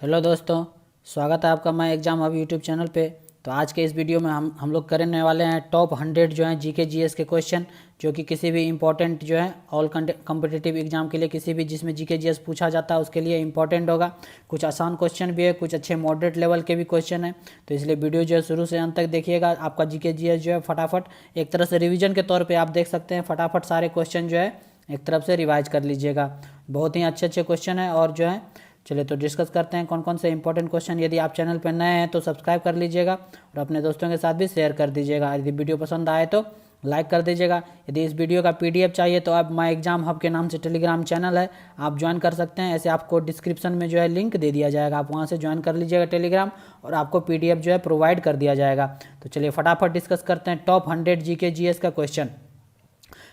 Hello दोस्तों, स्वागत है आपका मैं एग्जाम हब यूट्यूब चैनल पे। तो आज के इस वीडियो में हम लोग करने वाले हैं टॉप 100 जो हैं जीके जीएस के क्वेश्चन, जो कि किसी भी इंपॉर्टेंट जो है ऑल कॉम्पिटिटिव एग्जाम के लिए किसी भी जिसमें जीके जीएस पूछा जाता है उसके लिए इंपॉर्टेंट होगा। कुछ आसान क्वेश्चन भी है, कुछ अच्छे मॉडरेट लेवल के भी क्वेश्चन है। तो इसलिए वीडियो जो है शुरू से अंत तक देखिएगा। आपका जीके जीएस जो है फटाफट एक तरह से रिविजन के तौर पर आप देख सकते हैं। फटाफट सारे क्वेश्चन जो है एक तरफ से रिवाइज कर लीजिएगा। बहुत ही अच्छे अच्छे क्वेश्चन है। और जो है चलिए तो डिस्कस करते हैं कौन कौन से इंपॉर्टेंट क्वेश्चन। यदि आप चैनल पर नए हैं तो सब्सक्राइब कर लीजिएगा और अपने दोस्तों के साथ भी शेयर कर दीजिएगा। यदि वीडियो पसंद आए तो लाइक कर दीजिएगा। यदि इस वीडियो का पीडीएफ चाहिए तो आप माय एग्जाम हब के नाम से टेलीग्राम चैनल है, आप ज्वाइन कर सकते हैं। ऐसे आपको डिस्क्रिप्शन में जो है लिंक दे दिया जाएगा, आप वहाँ से ज्वाइन कर लीजिएगा टेलीग्राम, और आपको पीडीएफ जो है प्रोवाइड कर दिया जाएगा। तो चलिए फटाफट डिस्कस करते हैं टॉप 100 जीके जीएस का क्वेश्चन।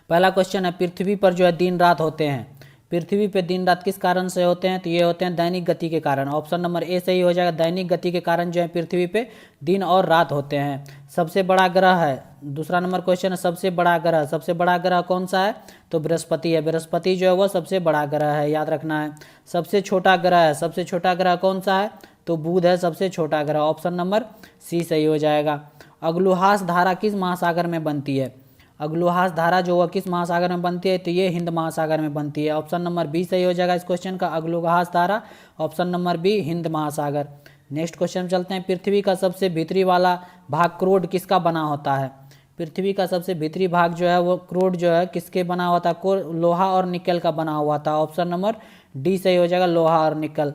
पहला क्वेश्चन है, पृथ्वी पर जो है दिन रात होते हैं। पृथ्वी पे दिन रात किस कारण से होते हैं? तो ये होते हैं दैनिक गति के कारण। ऑप्शन नंबर ए सही हो जाएगा। दैनिक गति के कारण जो है पृथ्वी पे दिन और रात होते हैं। सबसे बड़ा ग्रह है, दूसरा नंबर क्वेश्चन है, सबसे बड़ा ग्रह। सबसे बड़ा ग्रह कौन सा है? तो बृहस्पति है। बृहस्पति जो है वो सबसे बड़ा ग्रह है, याद रखना है। सबसे छोटा ग्रह है, सबसे छोटा ग्रह कौन सा है? तो बुध है सबसे छोटा ग्रह। ऑप्शन नंबर सी सही हो जाएगा। अग्लुहास धारा किस महासागर में बनती है? अग्लुहास धारा जो वह किस महासागर में बनती है? तो ये हिंद महासागर में बनती है। ऑप्शन नंबर बी सही हो जाएगा इस क्वेश्चन का, अग्लुहास धारा। ऑप्शन नंबर बी हिंद महासागर। नेक्स्ट क्वेश्चन चलते हैं, पृथ्वी का सबसे भीतरी वाला भाग क्रोड किसका बना होता है? पृथ्वी का सबसे भीतरी भाग जो है वो क्रोड जो है किसके बना होता है? लोहा और निकल का बना हुआ था। ऑप्शन नंबर डी सही हो जाएगा, लोहा और निकल।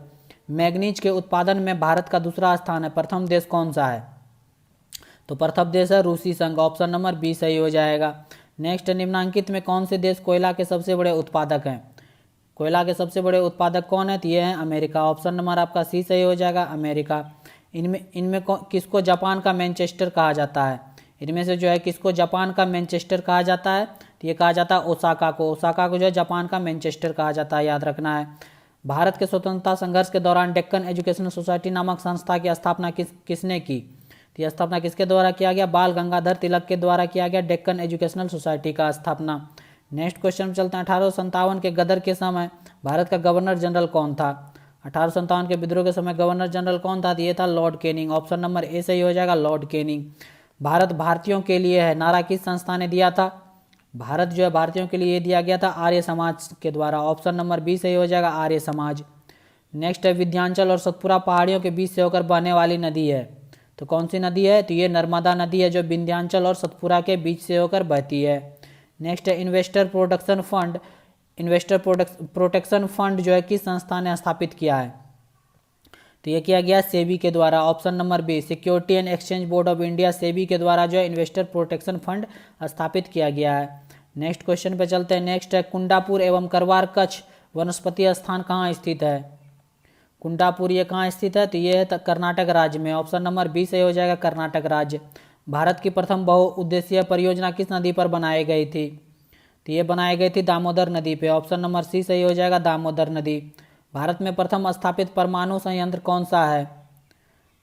मैग्नीज के उत्पादन में भारत का दूसरा स्थान है, प्रथम देश कौन सा है? तो प्रथम देश है रूसी संघ। ऑप्शन नंबर बी सही हो जाएगा। नेक्स्ट, निम्नांकित में कौन से देश कोयला के सबसे बड़े उत्पादक हैं? कोयला के सबसे बड़े उत्पादक कौन है? तो ये है अमेरिका। ऑप्शन नंबर आपका सी सही हो जाएगा, अमेरिका। इनमें इनमें किसको जापान का मैनचेस्टर कहा जाता है? इनमें से जो है किसको जापान का मैनचेस्टर कहा जाता है? तो ये कहा जाता है ओसाका को। ओसाका को जो है जापान का मैनचेस्टर कहा जाता है, याद रखना है। भारत के स्वतंत्रता संघर्ष के दौरान डेक्कन एजुकेशनल सोसाइटी नामक संस्था की स्थापना किसने की? तो यह स्थापना किसके द्वारा किया गया? बाल गंगाधर तिलक के द्वारा किया गया, डेक्कन एजुकेशनल सोसाइटी का स्थापना। नेक्स्ट क्वेश्चन चलते हैं, 1857 के गदर के समय भारत का गवर्नर जनरल कौन था? 1857 के विद्रोह के समय गवर्नर जनरल कौन था? ये था Lord Canning. Option number A सही हो जाएगा, लॉर्ड केनिंग। भारत भारतीयों के लिए है नारा किस संस्था ने दिया था? भारत जो है भारतीयों के लिए दिया गया था आर्य समाज के द्वारा। ऑप्शन नंबर बी सही हो जाएगा, आर्य समाज। नेक्स्ट है, विंध्याचल और सतपुरा पहाड़ियों के बीच से होकर बहने वाली नदी है, तो कौन सी नदी है? तो ये नर्मदा नदी है, जो विंध्याचल और सतपुरा के बीच से होकर बहती है। नेक्स्ट है, इन्वेस्टर प्रोटेक्शन फंड जो है किस संस्था ने स्थापित किया है? तो ये किया गया सेबी के द्वारा। Option number B, security and exchange board of India, SEBI के द्वारा जो है इन्वेस्टर प्रोटेक्शन फंड स्थापित किया गया है। नेक्स्ट क्वेश्चन पे चलते हैं। नेक्स्ट है, कुंडापुर एवं करवार कच्छ वनस्पति स्थान कहाँ स्थित है? कुंडापुर ये कहाँ स्थित है? तो ये है कर्नाटक राज्य में। ऑप्शन नंबर बी सही हो जाएगा, कर्नाटक राज्य। भारत की प्रथम बहुउद्देशीय परियोजना किस नदी पर बनाई गई थी? तो ये बनाई गई थी दामोदर नदी पे। ऑप्शन नंबर सी सही हो जाएगा, दामोदर नदी। भारत में प्रथम स्थापित परमाणु संयंत्र कौन सा है?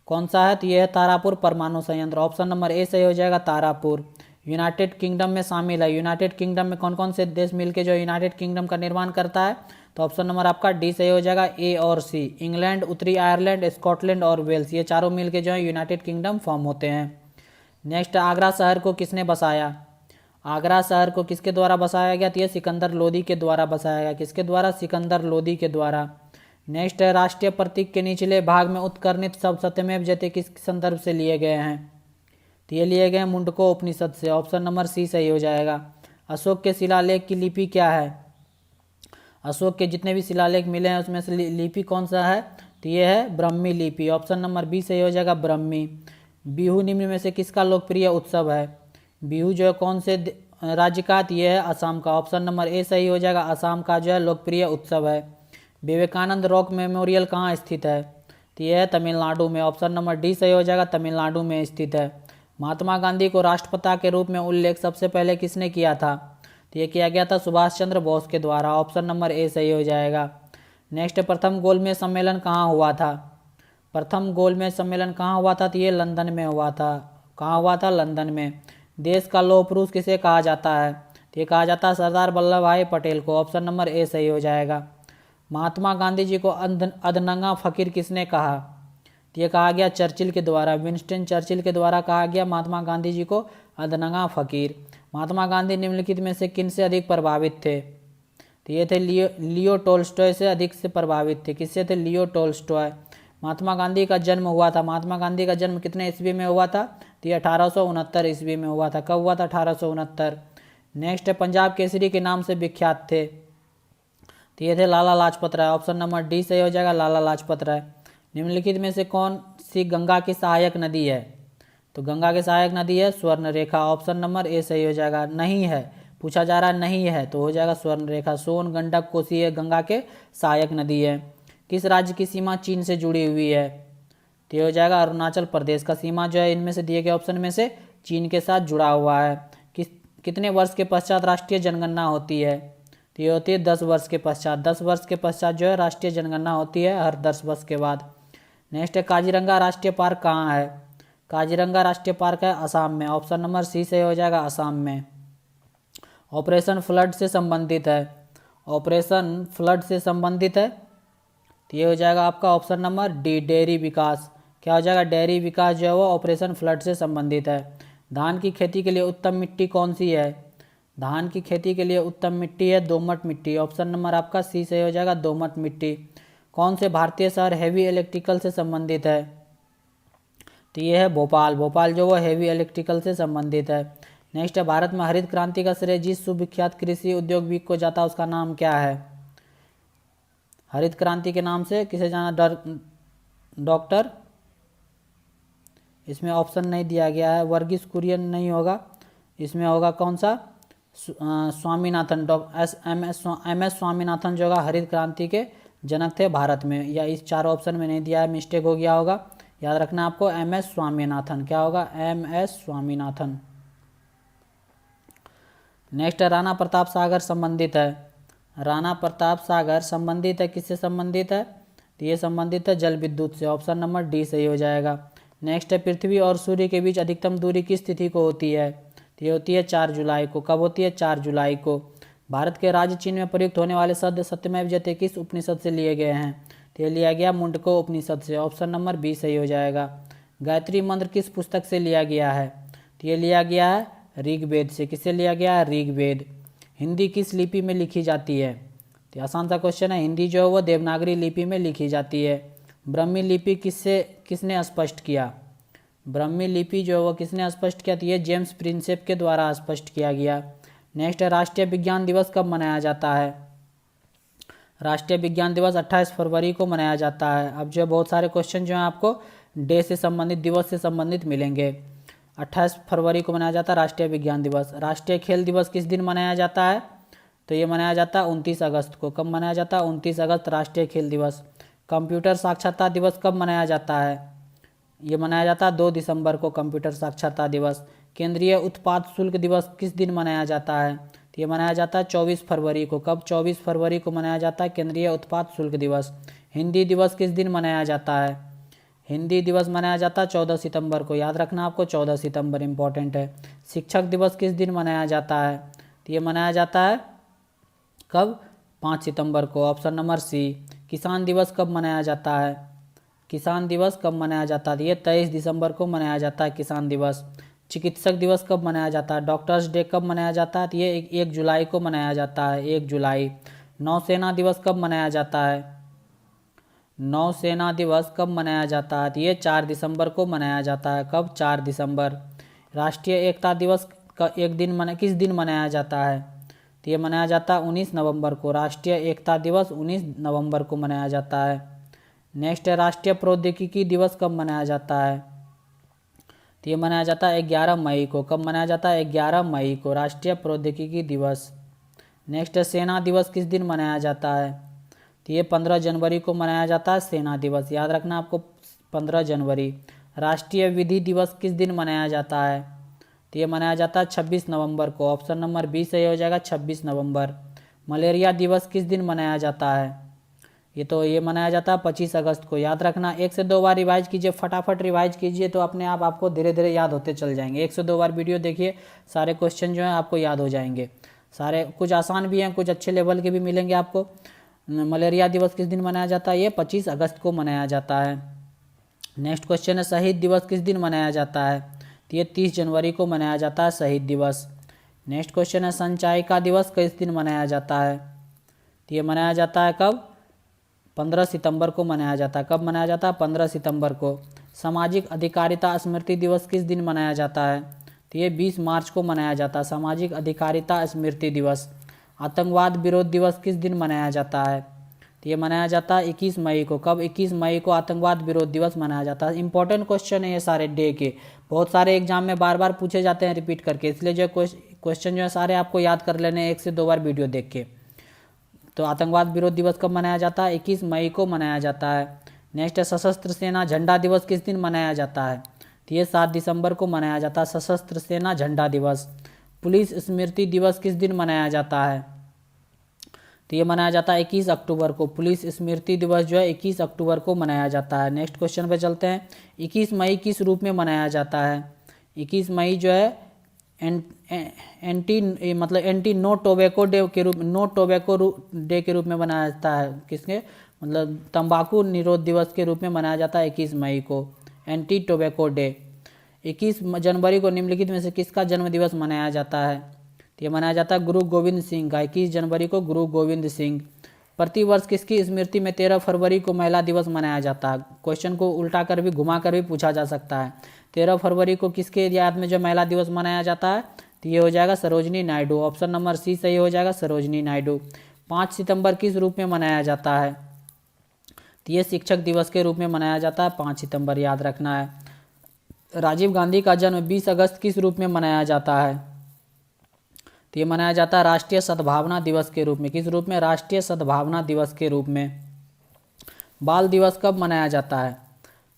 कौन सा है? तो ये है तारापुर परमाणु संयंत्र। ऑप्शन नंबर ए सही हो जाएगा, तारापुर। यूनाइटेड किंगडम में शामिल है। यूनाइटेड किंगडम में कौन कौन से देश मिलकर जो यूनाइटेड किंगडम का निर्माण करता है? तो ऑप्शन नंबर आपका डी सही हो जाएगा, ए और सी। इंग्लैंड, उत्तरी आयरलैंड, स्कॉटलैंड और वेल्स, ये चारों मिलके जो है यूनाइटेड किंगडम फॉर्म होते हैं। नेक्स्ट, आगरा शहर को किसने बसाया? आगरा शहर को किसके द्वारा बसाया गया? तो ये सिकंदर लोदी के द्वारा बसाया गया। किसके द्वारा? सिकंदर लोदी के द्वारा। नेक्स्ट है, राष्ट्रीय प्रतीक के निचले भाग में उत्कर्णित सब सत्यमेव जयते किस संदर्भ से लिए गए हैं? तो ये लिए गए मुंडको उपनिषद से। ऑप्शन नंबर सी सही हो जाएगा। अशोक के शिलालेख की लिपि क्या है? अशोक के जितने भी शिलालेख मिले हैं उसमें से लिपि कौन सा है? तो ये है ब्राह्मी लिपि। ऑप्शन नंबर बी सही हो जाएगा, ब्राह्मी। बिहू निम्न में से किसका लोकप्रिय उत्सव है? बिहू जो है कौन से राज्य का? तो ये है असम का। ऑप्शन नंबर ए सही हो जाएगा, असम का जो है लोकप्रिय उत्सव है। विवेकानंद रॉक मेमोरियल कहाँ स्थित है? तो ये है तमिलनाडु में। ऑप्शन नंबर डी सही हो जाएगा, तमिलनाडु में स्थित है। महात्मा गांधी को राष्ट्रपिता के रूप में उल्लेख सबसे पहले किसने किया था? तो ये किया गया था सुभाष चंद्र बोस के द्वारा। ऑप्शन नंबर ए सही हो जाएगा। नेक्स्ट, प्रथम गोलमेज सम्मेलन कहाँ हुआ था? प्रथम गोलमेज सम्मेलन कहाँ हुआ था? तो ये लंदन में हुआ था। कहाँ हुआ था? लंदन में। देश का लौह पुरुष किसे कहा जाता है? तो ये कहा जाता है सरदार वल्लभ भाई पटेल को। ऑप्शन नंबर ए सही हो जाएगा। महात्मा गांधी जी को अधनंगा फकीर किसने कहा? तो ये कहा गया चर्चिल के द्वारा, विंस्टन चर्चिल के द्वारा कहा गया महात्मा गांधी जी को अधनंगा फकीर। महात्मा गांधी निम्नलिखित में से किन से अधिक प्रभावित थे? तो ये थे लियो टोल्स्टॉय से अधिक से प्रभावित थे। किससे थे? लियो टोल्स्टॉय। महात्मा गांधी का जन्म हुआ था, महात्मा गांधी का जन्म कितने ईस्वी में हुआ था? तो ये 1869 ईस्वी में हुआ था। कब हुआ था? 1869। नेक्स्ट है पंजाब केसरी के नाम से विख्यात थे। तो ये थे Lala Lajpat Rai. Option number D सही हो जाएगा, लाला लाजपत राय। निम्नलिखित में से कौन सी गंगा की सहायक नदी है? तो गंगा की सहायक नदी है स्वर्ण रेखा। ऑप्शन नंबर ए सही हो जाएगा। नहीं है, पूछा जा रहा है नहीं है तो हो जाएगा स्वर्ण रेखा। सोन, गंडक, कोसी है गंगा के सहायक नदी है। किस राज्य की सीमा चीन से जुड़ी हुई है? तो ये हो जाएगा अरुणाचल प्रदेश का सीमा जो है इनमें से दिए गए ऑप्शन में से चीन के साथ जुड़ा हुआ है। कितने वर्ष के पश्चात राष्ट्रीय जनगणना होती है? तो ये होती है 10 वर्ष के पश्चात। 10 वर्ष के पश्चात जो है राष्ट्रीय जनगणना होती है, हर 10 वर्ष के बाद। नेक्स्ट है काजीरंगा राष्ट्रीय पार्क कहाँ है? काजीरंगा राष्ट्रीय पार्क है असम में। ऑप्शन नंबर सी से हो जाएगा असम में। ऑपरेशन फ्लड से संबंधित है, ऑपरेशन फ्लड से संबंधित है तो ये हो जाएगा आपका ऑप्शन नंबर डी डेयरी विकास। क्या हो जाएगा? डेयरी विकास जो है वो ऑपरेशन फ्लड से संबंधित है। धान की खेती के लिए उत्तम मिट्टी कौन सी है? धान की खेती के लिए उत्तम मिट्टी है दोमट मिट्टी। ऑप्शन नंबर आपका सी से हो जाएगा दोमट मिट्टी। कौन से भारतीय शहर हैवी इलेक्ट्रिकल से संबंधित है? तो ये है भोपाल। भोपाल जो वो हैवी इलेक्ट्रिकल से संबंधित है। नेक्स्ट है भारत में हरित क्रांति का श्रेय जिस सुविख्यात कृषि उद्योगविद को जाता है उसका नाम क्या है? हरित क्रांति के नाम से किसे जाना? डॉक्टर, इसमें ऑप्शन नहीं दिया गया है, वर्गीस कुरियन नहीं होगा, इसमें होगा कौन सा? स्वामीनाथन। एम एस स्वामीनाथन जो होगा हरित क्रांति के जनक थे भारत में। या इस 4 ऑप्शन में नहीं दिया है, मिस्टेक हो गया होगा, याद रखना आपको एम एस स्वामीनाथन। क्या होगा? M S Swaminathan. नेक्स्ट है राणा प्रताप सागर संबंधित है। राणा प्रताप सागर संबंधित है, किससे संबंधित है? तो ये संबंधित है जल विद्युत से। ऑप्शन नंबर डी सही हो जाएगा। नेक्स्ट है पृथ्वी और सूर्य के बीच अधिकतम दूरी किस तिथि को होती है? तो ये होती है 4 जुलाई को। कब होती है? 4 जुलाई को। भारत के राज्य चिन्ह में प्रयुक्त होने वाले शब्द सत्यमेव जयते किस उपनिषद से लिए गए हैं? तो ये लिया गया मुंडको उपनिषद से। ऑप्शन नंबर बी सही हो जाएगा। गायत्री मंत्र किस पुस्तक से लिया गया है? तो ये लिया गया है ऋग्वेद से। किससे लिया गया है? ऋग्वेद। हिंदी किस लिपि में लिखी जाती है? तो आसान सा क्वेश्चन है। हिंदी जो है वो देवनागरी लिपि में लिखी जाती है। ब्राह्मी लिपि किसने स्पष्ट किया? ब्राह्मी लिपि जो है वो किसने स्पष्ट किया? तो ये जेम्स प्रिंसेप के द्वारा स्पष्ट किया गया। नेक्स्ट है राष्ट्रीय विज्ञान दिवस कब मनाया जाता है? राष्ट्रीय विज्ञान दिवस 28 फरवरी को मनाया जाता है। अब जो बहुत सारे क्वेश्चन जो हैं आपको डे से संबंधित, दिवस से संबंधित मिलेंगे। 28 फरवरी को मनाया जाता है राष्ट्रीय विज्ञान दिवस। राष्ट्रीय खेल दिवस किस दिन मनाया जाता है? तो ये मनाया जाता है 29 अगस्त को। कब मनाया जाता है? 29 अगस्त राष्ट्रीय खेल दिवस। कंप्यूटर साक्षरता दिवस कब मनाया जाता है? ये मनाया जाता है 2 दिसंबर को कंप्यूटर साक्षरता दिवस। केंद्रीय उत्पाद शुल्क दिवस किस दिन मनाया जाता है? तो ये मनाया जाता है 24 फरवरी को। कब? 24 फरवरी को मनाया जाता है केंद्रीय उत्पाद शुल्क दिवस। हिंदी दिवस किस दिन मनाया जाता है? हिंदी दिवस मनाया जाता है 14 सितंबर को। याद रखना आपको 14 सितंबर इंपॉर्टेंट है। शिक्षक दिवस किस दिन मनाया जाता है? तो ये मनाया जाता है कब? 5 सितंबर को। Option number C. Kisan Diwas कब मनाया जाता है? किसान दिवस कब मनाया जाता है? ये 23 दिसंबर को मनाया जाता है किसान दिवस। चिकित्सक दिवस कब मनाया जाता है? डॉक्टर्स डे कब मनाया जाता है? तो ये 1 जुलाई को मनाया जाता है, 1 जुलाई। नौसेना दिवस कब मनाया जाता है? नौसेना दिवस कब मनाया जाता है? तो ये 4 दिसंबर को मनाया जाता है। कब? 4 दिसंबर। राष्ट्रीय एकता दिवस का किस दिन मनाया जाता है? तो ये मनाया जाता है 19 नवंबर को। राष्ट्रीय एकता दिवस 19 नवंबर को मनाया जाता है। नेक्स्ट है राष्ट्रीय प्रौद्योगिकी दिवस कब मनाया जाता है? तो ये मनाया जाता है 11 मई को। कब मनाया जाता है? 11 मई को राष्ट्रीय प्रौद्योगिकी दिवस। नेक्स्ट है सेना दिवस किस दिन मनाया जाता है? तो ये 15 जनवरी को मनाया जाता है सेना दिवस। याद रखना आपको 15 जनवरी। राष्ट्रीय विधि दिवस किस दिन मनाया जाता है? तो ये मनाया जाता है 26 नवंबर को। ऑप्शन नंबर बी सही हो जाएगा 26 नवंबर। मलेरिया दिवस किस दिन मनाया जाता है? ये मनाया जाता है 25 अगस्त को। याद रखना 1 से 2 बार रिवाइज कीजिए, फटाफट रिवाइज कीजिए तो अपने आप आपको धीरे धीरे याद होते चल जाएंगे। 1 से 2 बार वीडियो देखिए, सारे क्वेश्चन जो हैं आपको याद हो जाएंगे। सारे कुछ आसान भी हैं, कुछ अच्छे लेवल के भी मिलेंगे आपको। मलेरिया दिवस किस दिन मनाया जाता है? ये 25 अगस्त को मनाया जाता है। नेक्स्ट क्वेश्चन है शहीद दिवस किस दिन मनाया जाता है? तो ये 30 जनवरी को मनाया जाता है शहीद दिवस। नेक्स्ट क्वेश्चन है संचायिका दिवस किस दिन मनाया जाता है? तो ये मनाया जाता है कब? 15 सितंबर को मनाया जाता है। कब मनाया जाता है? 15 सितंबर को। सामाजिक अधिकारिता स्मृति दिवस किस दिन मनाया जाता है? तो ये 20 मार्च को मनाया जाता है सामाजिक अधिकारिता स्मृति दिवस। आतंकवाद विरोध दिवस किस दिन मनाया जाता है? तो ये मनाया जाता है 21 मई को। कब? 21 मई को आतंकवाद विरोध दिवस मनाया जाता है। इंपॉर्टेंट क्वेश्चन है ये सारे डे के, बहुत सारे एग्जाम में बार बार पूछे जाते हैं रिपीट करके, इसलिए जो क्वेश्चन जो है सारे आपको याद कर लेने 1 से 2 बार वीडियो देख के। तो आतंकवाद विरोध दिवस कब मनाया जाता है? 21 मई को मनाया जाता है। नेक्स्ट है सशस्त्र सेना झंडा दिवस किस दिन मनाया जाता है? तो ये 7 दिसंबर को मनाया जाता है सशस्त्र सेना झंडा दिवस। पुलिस स्मृति दिवस किस दिन मनाया जाता है? तो ये मनाया जाता है 21 अक्टूबर को। पुलिस स्मृति दिवस जो है 21 अक्टूबर को मनाया जाता है। नेक्स्ट क्वेश्चन पे चलते हैं। 21 मई किस रूप में मनाया जाता है? 21 मई जो है एंटी नो टोबैको डे के रूप, नो टोबैको डे के रूप में मनाया जाता है। किसके? मतलब तंबाकू निरोध दिवस के रूप में मनाया जाता है 21 मई को, एंटी टोबैको डे। 21 जनवरी को निम्नलिखित में से किसका जन्म दिवस मनाया जाता है? तो ये मनाया जाता है गुरु गोविंद सिंह का। 21 जनवरी को गुरु गोविंद सिंह। प्रतिवर्ष किसकी स्मृति में 13 फरवरी को महिला दिवस मनाया जाता है? क्वेश्चन को उल्टा कर भी, घुमा कर भी पूछा जा सकता है। 13 फरवरी को किसके याद में जो महिला दिवस मनाया जाता है? तो ये हो जाएगा Sarojini Naidu. Option number C सही हो जाएगा, सरोजनी नायडू। 5 सितंबर किस रूप में मनाया जाता है? तो ये शिक्षक दिवस के रूप में मनाया जाता है 5 सितंबर, याद रखना है। राजीव गांधी का जन्म 20 अगस्त किस रूप में मनाया जाता है? तो ये मनाया जाता है राष्ट्रीय सद्भावना दिवस के रूप में। किस रूप में? राष्ट्रीय सद्भावना दिवस के रूप में। बाल दिवस कब मनाया जाता है?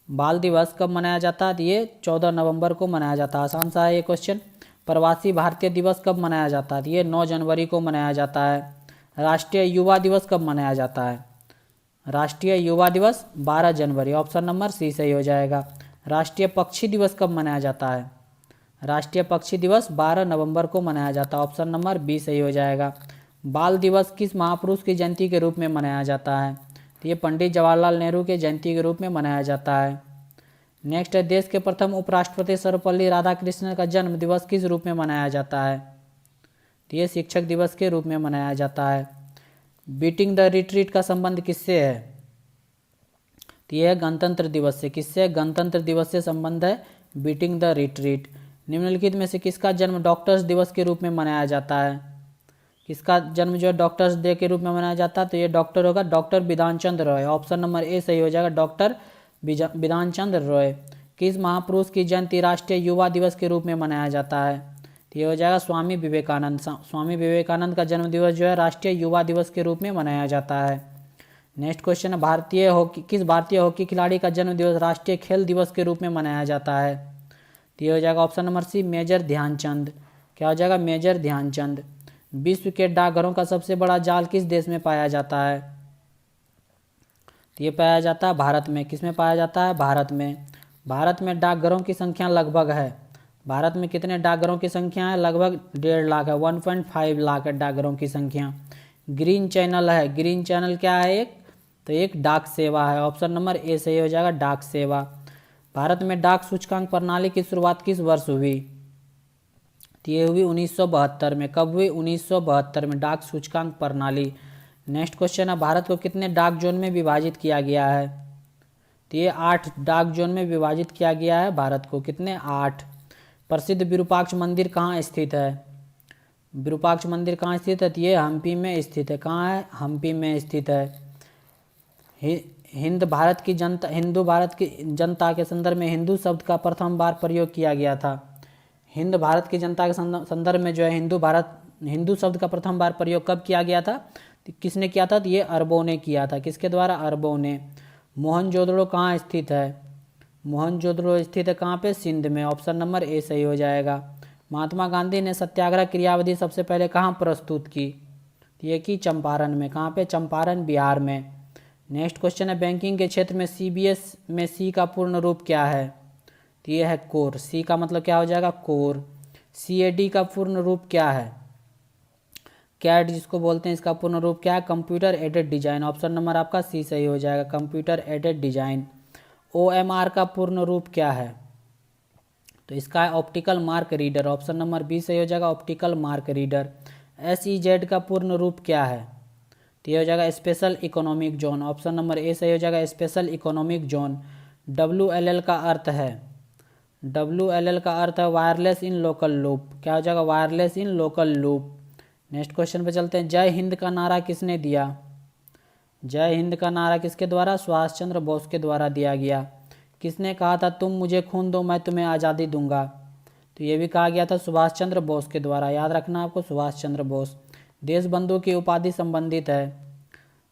बाल दिवस कब मनाया जाता है? तो ये 14 नवंबर को मनाया जाता है। आसान सा है ये क्वेश्चन। प्रवासी भारतीय दिवस कब मनाया जाता है? तो ये 9 जनवरी को मनाया जाता है। राष्ट्रीय युवा दिवस कब मनाया जाता है? राष्ट्रीय युवा दिवस 12 जनवरी। ऑप्शन नंबर सी सही हो जाएगा। राष्ट्रीय पक्षी दिवस कब मनाया जाता है? राष्ट्रीय पक्षी दिवस 12 नवंबर को मनाया जाता है। ऑप्शन नंबर बी सही हो जाएगा। बाल दिवस किस महापुरुष की जयंती के रूप में मनाया जाता है? तो ये पंडित जवाहरलाल नेहरू के जयंती के रूप में मनाया जाता है। नेक्स्ट है देश के प्रथम उपराष्ट्रपति सर्वपल्ली राधाकृष्णन का जन्म दिवस किस रूप में मनाया जाता है? तो ये शिक्षक दिवस के रूप में मनाया जाता है। बीटिंग द रिट्रीट का संबंध किससे है? तो यह गणतंत्र दिवस से। किससे? गणतंत्र दिवस से संबंध है बीटिंग द रिट्रीट। निम्नलिखित में से किसका जन्म डॉक्टर्स दिवस के रूप में मनाया जाता है? किसका जन्म जो है डॉक्टर्स डे के रूप में मनाया जाता है? तो ये डॉक्टर होगा doctor Bidhan Chandra Roy. Option number A सही हो जाएगा, डॉक्टर बिधान चंद्र रॉय। किस महापुरुष की जयंती राष्ट्रीय युवा दिवस के रूप में मनाया जाता है? तो ये हो जाएगा स्वामी विवेकानंद। स्वामी विवेकानंद का जन्म दिवस जो है राष्ट्रीय युवा दिवस के रूप में मनाया जाता है। नेक्स्ट क्वेश्चन है किस भारतीय हॉकी खिलाड़ी का जन्म दिवस राष्ट्रीय खेल दिवस के रूप में मनाया जाता है? तो ये हो जाएगा option number C major Dhyan Chand. क्या हो जाएगा? मेजर ध्यानचंद। विश्व के डाकघरों का सबसे बड़ा जाल किस देश में पाया जाता है? तो ये पाया जाता है भारत में। किस में पाया जाता है? भारत में। भारत में डाकघरों की संख्या लगभग है। भारत में कितने डाकघरों की संख्या है? लगभग 1.5 लाख है, 1.5 लाख है डाकघरों की संख्या। ग्रीन चैनल है। ग्रीन चैनल क्या है? एक तो एक डाक सेवा है। ऑप्शन नंबर ए सही हो जाएगा, डाक सेवा। भारत में डाक सूचकांक प्रणाली की शुरुआत किस वर्ष हुई? तो ये हुई 1972 में। कब हुई? 1972 में डाक सूचकांक प्रणाली। नेक्स्ट क्वेश्चन है भारत को कितने डाक जोन में विभाजित किया गया है? तो ये 8 डाक जोन में विभाजित किया गया है भारत को। कितने? 8। प्रसिद्ध विरूपाक्ष मंदिर कहाँ स्थित है? विरूपाक्ष मंदिर कहाँ स्थित है? तो ये हम्पी में स्थित है। कहाँ है? हम्पी में स्थित है। हिंदू भारत की जनता के संदर्भ में हिंदू शब्द का प्रथम बार प्रयोग किया गया था। हिंद भारत की जनता के संदर्भ में जो है हिंदू शब्द का प्रथम बार प्रयोग कब किया गया था? तो किसने किया था? तो ये अरबों ने किया था। किसके द्वारा? अरबों ने। मोहनजोदड़ो कहाँ स्थित है? मोहनजोदड़ो स्थित है कहाँ पे? सिंध में। ऑप्शन नंबर ए सही हो जाएगा। महात्मा गांधी ने सत्याग्रह क्रियाविधि सबसे पहले कहाँ प्रस्तुत की? तो ये की चंपारण में। कहाँ पे? चंपारण, बिहार में। नेक्स्ट क्वेश्चन है बैंकिंग के क्षेत्र में सीबीएस में सी का पूर्ण रूप क्या है? तो ये है कोर। सी का मतलब क्या हो जाएगा? कोर। सीएडी का पूर्ण रूप क्या है? कैड जिसको बोलते हैं, इसका पूर्ण रूप क्या है? Computer aided design. Option number आपका सी सही हो जाएगा, कंप्यूटर एडेड डिजाइन। OMR का पूर्ण रूप क्या है? तो इसका है optical mark reader. Option number B सही हो जाएगा, ऑप्टिकल मार्क रीडर। SEZ का पूर्ण रूप क्या है? तो ये हो जाएगा special economic zone. Option number A सही हो जाएगा, स्पेशल इकोनॉमिक जोन। WLL का अर्थ है, WLL का अर्थ है वायरलेस इन लोकल लूप। क्या हो जाएगा? Wireless in local loop. Next question पे चलते हैं। जय हिंद का नारा किसने दिया? जय हिंद का नारा किसके द्वारा? सुभाष चंद्र बोस के द्वारा दिया गया। किसने कहा था तुम मुझे खून दो मैं तुम्हें आज़ादी दूंगा? तो ये भी कहा गया था सुभाष चंद्र बोस के द्वारा, याद रखना आपको, सुभाष चंद्र बोस। देशबंधु की उपाधि संबंधित है,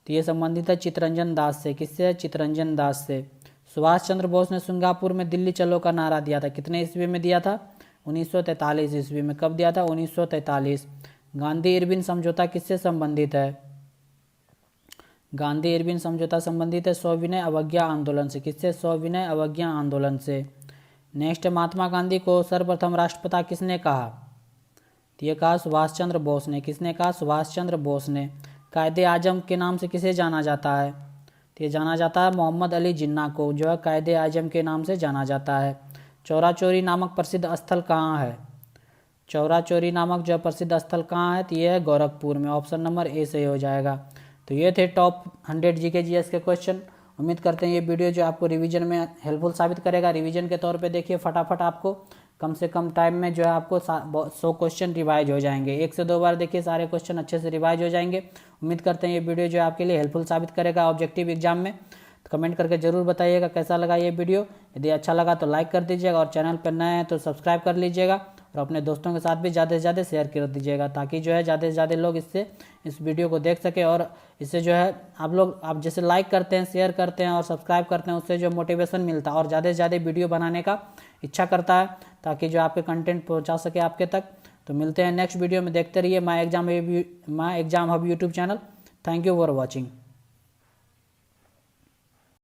तो ये संबंधित है चित्तरंजन दास से। किससे? चित्तरंजन दास से। सुभाष चंद्र बोस ने सिंगापुर में दिल्ली चलो का नारा दिया था, कितने ईस्वी में दिया था? 1943 ईस्वी में। कब दिया था? 1943। गांधी इरविन समझौता किससे संबंधित है? गांधी इरविन समझौता संबंधित है सविनय अवज्ञा आंदोलन से। किससे? सविनय अवज्ञा आंदोलन से। नेक्स्ट, महात्मा गांधी को सर्वप्रथम राष्ट्रपिता किसने कहा? तो ये कहा सुभाष चंद्र बोस ने। किसने कहा? सुभाष चंद्र बोस ने। कायदे आजम के नाम से किसे जाना जाता है? तो ये जाना जाता है मोहम्मद अली जिन्ना को, जो है कायदे आजम के नाम से जाना जाता है। चौरा चौरी नामक प्रसिद्ध स्थल कहाँ है? चौरा चौरी नामक जो प्रसिद्ध स्थल कहाँ है? तो ये है गोरखपुर में। ऑप्शन नंबर ए सही हो जाएगा। तो ये थे टॉप 100 GK GS के क्वेश्चन। उम्मीद करते हैं ये वीडियो जो आपको रिवीजन में हेल्पफुल साबित करेगा। रिवीजन के तौर पे देखिए, फटाफट आपको कम से कम टाइम में जो है आपको 100 क्वेश्चन रिवाइज हो जाएंगे। 1 से 2 बार देखिए, सारे क्वेश्चन अच्छे से रिवाइज हो जाएंगे। उम्मीद करते हैं ये वीडियो जो है आपके लिए हेल्पफुल साबित करेगा ऑब्जेक्टिव एग्जाम में। तो कमेंट करके जरूर बताइएगा कैसा लगा ये वीडियो। यदि अच्छा लगा तो लाइक कर दीजिएगा, और चैनल पर नए हैं तो सब्सक्राइब कर लीजिएगा, और अपने दोस्तों के साथ भी ज़्यादा से ज़्यादा शेयर कर दीजिएगा, ताकि जो है ज़्यादा से ज़्यादा लोग इस वीडियो को देख सके। और इससे जो है आप जैसे लाइक करते हैं, शेयर करते हैं और सब्सक्राइब करते हैं, उससे जो मोटिवेशन मिलता है और ज़्यादा से ज़्यादा वीडियो बनाने का इच्छा करता है, ताकि जो आपके कंटेंट पहुंचा सके आपके तक। तो मिलते हैं नेक्स्ट वीडियो में। देखते रहिए my exam hub YouTube channel. Thank you for watching.